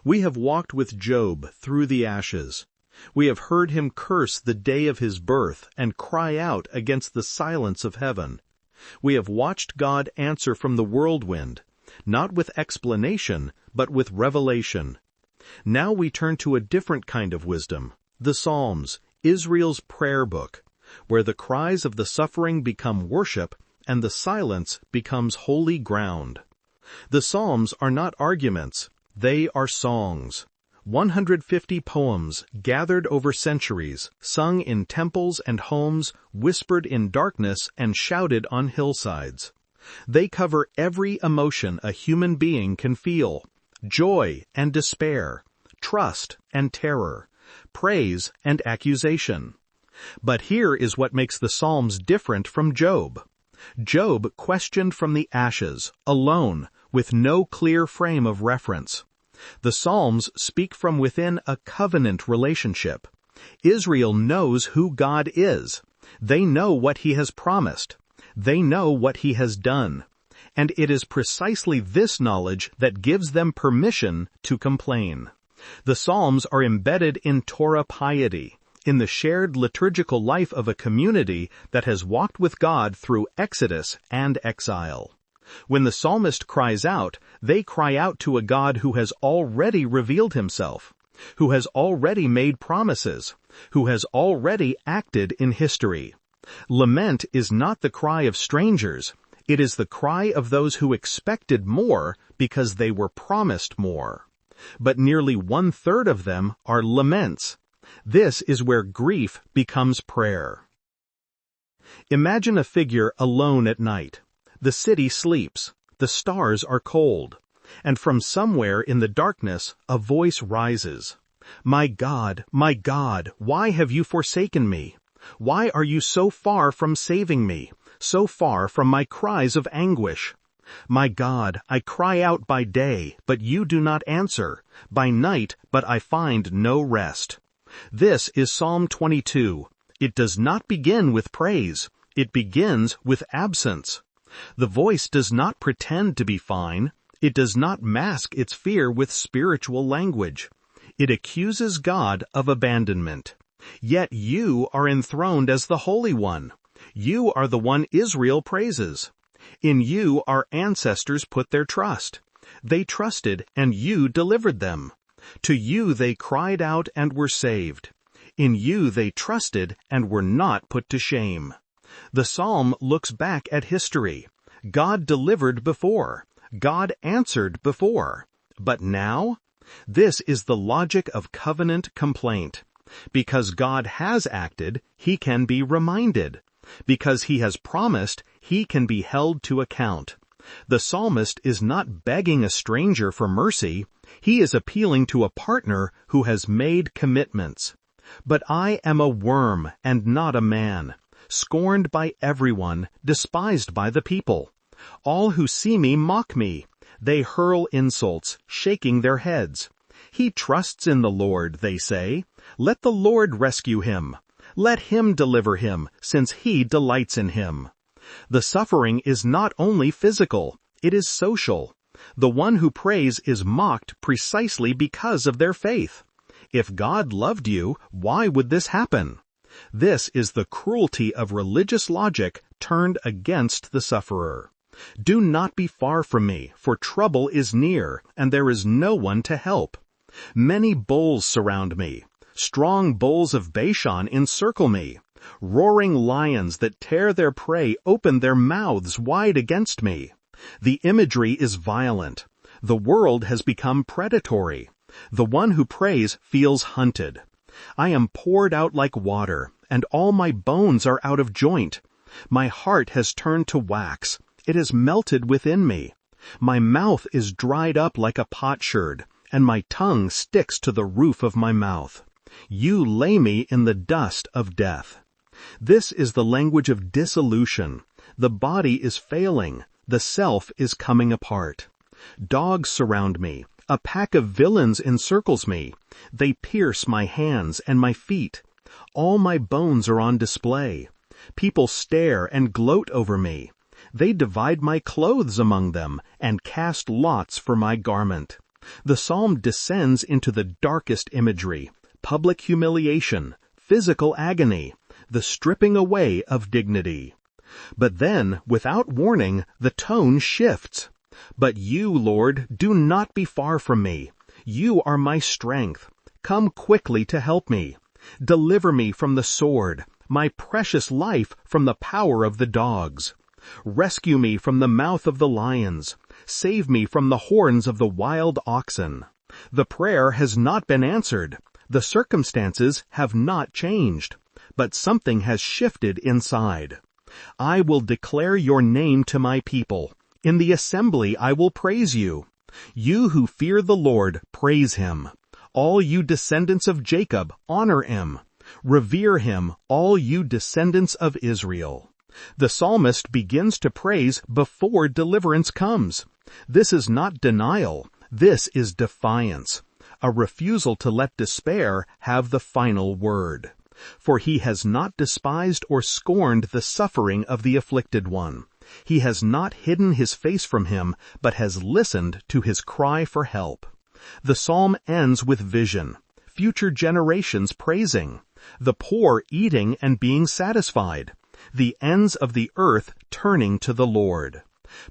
We have walked with Job through the ashes. We have heard him curse the day of his birth and cry out against the silence of heaven. We have watched God answer from the whirlwind, not with explanation, but with revelation. Now we turn to a different kind of wisdom, the Psalms, Israel's prayer book, where the cries of the suffering become worship and the silence becomes holy ground. The Psalms are not arguments, they are songs. 150 poems gathered over centuries, sung in temples and homes, whispered in darkness and shouted on hillsides. They cover every emotion a human being can feel: joy and despair, trust and terror, praise and accusation. But here is what makes the Psalms different from Job. Job questioned from the ashes, alone, with no clear frame of reference. The Psalms speak from within a covenant relationship. Israel knows who God is. They know what He has promised. They know what He has done. And it is precisely this knowledge that gives them permission to complain. The Psalms are embedded in Torah piety, in the shared liturgical life of a community that has walked with God through exodus and exile. When the psalmist cries out, they cry out to a God who has already revealed Himself, who has already made promises, who has already acted in history. Lament is not the cry of strangers. It is the cry of those who expected more because they were promised more. But nearly 1/3 of them are laments. This is where grief becomes prayer. Imagine a figure alone at night. The city sleeps, the stars are cold, and from somewhere in the darkness a voice rises. My God, why have you forsaken me? Why are you so far from saving me, so far from my cries of anguish? My God, I cry out by day, but you do not answer, by night, but I find no rest. This is Psalm 22. It does not begin with praise. It begins with absence. The voice does not pretend to be fine. It does not mask its fear with spiritual language. It accuses God of abandonment. Yet you are enthroned as the Holy One. You are the one Israel praises. In you our ancestors put their trust. They trusted, and you delivered them. To you they cried out and were saved. In you they trusted and were not put to shame. The psalm looks back at history. God delivered before. God answered before. But now? This is the logic of covenant complaint. Because God has acted, He can be reminded. Because He has promised, He can be held to account. The psalmist is not begging a stranger for mercy. He is appealing to a partner who has made commitments. But I am a worm and not a man, scorned by everyone, despised by the people. All who see me mock me. They hurl insults, shaking their heads. He trusts in the Lord, they say. Let the Lord rescue him. Let Him deliver him, since He delights in him. The suffering is not only physical, it is social. The one who prays is mocked precisely because of their faith. If God loved you, why would this happen? This is the cruelty of religious logic turned against the sufferer. Do not be far from me, for trouble is near, and there is no one to help. Many bulls surround me. Strong bulls of Bashan encircle me. Roaring lions that tear their prey open their mouths wide against me. The imagery is violent. The world has become predatory. The one who prays feels hunted. I am poured out like water, and all my bones are out of joint. My heart has turned to wax. It has melted within me. My mouth is dried up like a potsherd, and my tongue sticks to the roof of my mouth. You lay me in the dust of death. This is the language of dissolution. The body is failing. The self is coming apart. Dogs surround me. A pack of villains encircles me. They pierce my hands and my feet. All my bones are on display. People stare and gloat over me. They divide my clothes among them and cast lots for my garment. The psalm descends into the darkest imagery: public humiliation, physical agony, the stripping away of dignity. But then, without warning, the tone shifts. But you, Lord, do not be far from me. You are my strength. Come quickly to help me. Deliver me from the sword, my precious life from the power of the dogs. Rescue me from the mouth of the lions. Save me from the horns of the wild oxen. The prayer has not been answered. The circumstances have not changed. But something has shifted inside. I will declare your name to my people. In the assembly I will praise you. You who fear the Lord, praise him. All you descendants of Jacob, honor him. Revere him, all you descendants of Israel. The psalmist begins to praise before deliverance comes. This is not denial. This is defiance. A refusal to let despair have the final word. For he has not despised or scorned the suffering of the afflicted one. He has not hidden his face from him, but has listened to his cry for help. The psalm ends with vision, future generations praising, the poor eating and being satisfied, the ends of the earth turning to the Lord.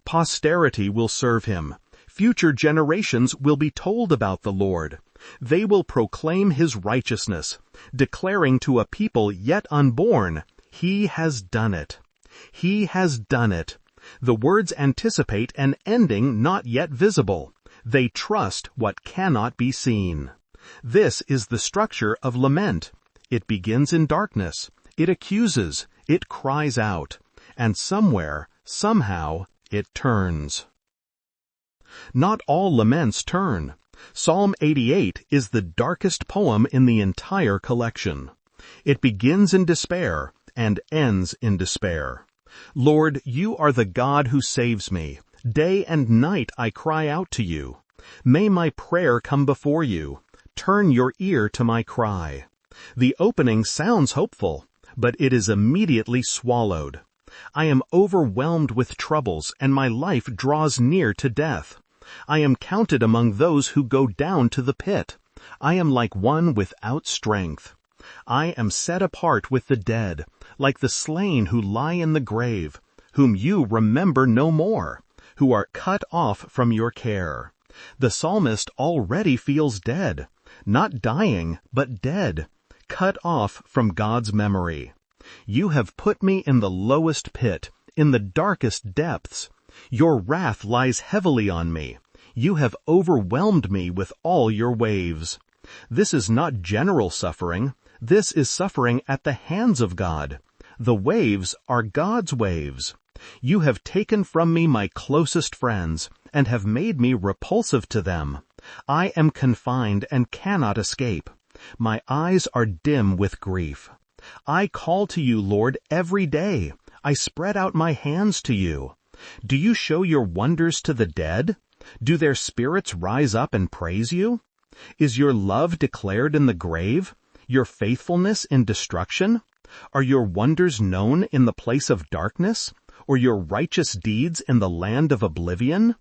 Posterity will serve him. Future generations will be told about the Lord. They will proclaim his righteousness, declaring to a people yet unborn, He has done it. He has done it. The words anticipate an ending not yet visible. They trust what cannot be seen. This is the structure of lament. It begins in darkness. It accuses. It cries out. And somewhere, somehow, it turns. Not all laments turn. Psalm 88 is the darkest poem in the entire collection. It begins in despair and ends in despair. Lord, you are the God who saves me. Day and night I cry out to you. May my prayer come before you. Turn your ear to my cry. The opening sounds hopeful, but it is immediately swallowed. I am overwhelmed with troubles, and my life draws near to death. I am counted among those who go down to the pit. I am like one without strength. I am set apart with the dead, like the slain who lie in the grave, whom you remember no more, who are cut off from your care. The psalmist already feels dead, not dying, but dead, cut off from God's memory. You have put me in the lowest pit, in the darkest depths. Your wrath lies heavily on me. You have overwhelmed me with all your waves. This is not general suffering. This is suffering at the hands of God. The waves are God's waves. You have taken from me my closest friends, and have made me repulsive to them. I am confined and cannot escape. My eyes are dim with grief. I call to you, Lord, every day. I spread out my hands to you. Do you show your wonders to the dead? Do their spirits rise up and praise you? Is your love declared in the grave? Your faithfulness in destruction? Are your wonders known in the place of darkness? Or your righteous deeds in the land of oblivion?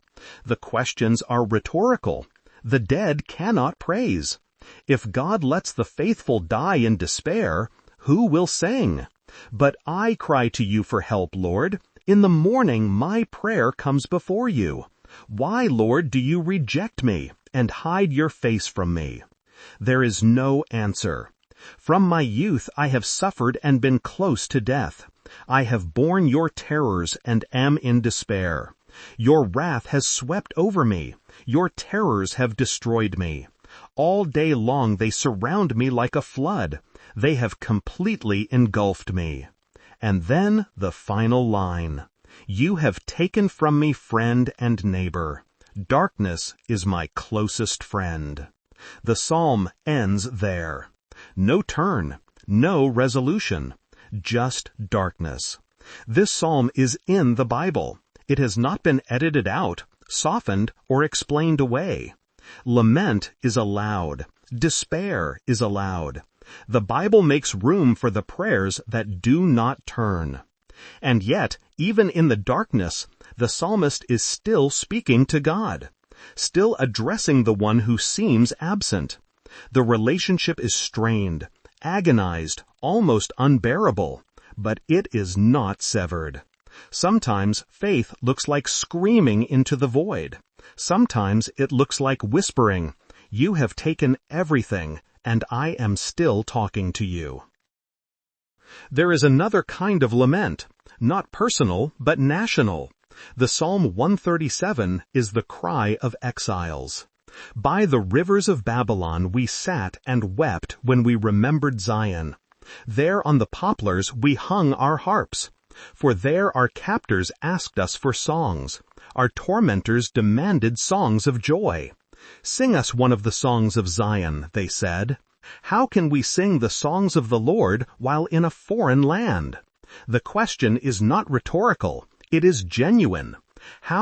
The questions are rhetorical. The dead cannot praise. If God lets the faithful die in despair, who will sing? But I cry to you for help, Lord. In the morning my prayer comes before you. Why, Lord, do you reject me and hide your face from me? There is no answer. From my youth I have suffered and been close to death. I have borne your terrors and am in despair. Your wrath has swept over me. Your terrors have destroyed me. All day long they surround me like a flood. They have completely engulfed me. And then the final line. You have taken from me friend and neighbor. Darkness is my closest friend. The psalm ends there. No turn, no resolution, just darkness. This psalm is in the Bible. It has not been edited out, softened, or explained away. Lament is allowed. Despair is allowed. The Bible makes room for the prayers that do not turn. And yet, even in the darkness, the psalmist is still speaking to God. still addressing the one who seems absent. The relationship is strained, agonized, almost unbearable, but it is not severed. Sometimes faith looks like screaming into the void. Sometimes it looks like whispering, "You have taken everything, and I am still talking to you." There is another kind of lament, not personal, but national. The Psalm 137 is the cry of exiles. By the rivers of Babylon we sat and wept when we remembered Zion. There on the poplars we hung our harps. For there our captors asked us for songs. Our tormentors demanded songs of joy. "Sing us one of the songs of Zion," they said. How can we sing the songs of the Lord while in a foreign land? The question is not rhetorical, it is genuine. How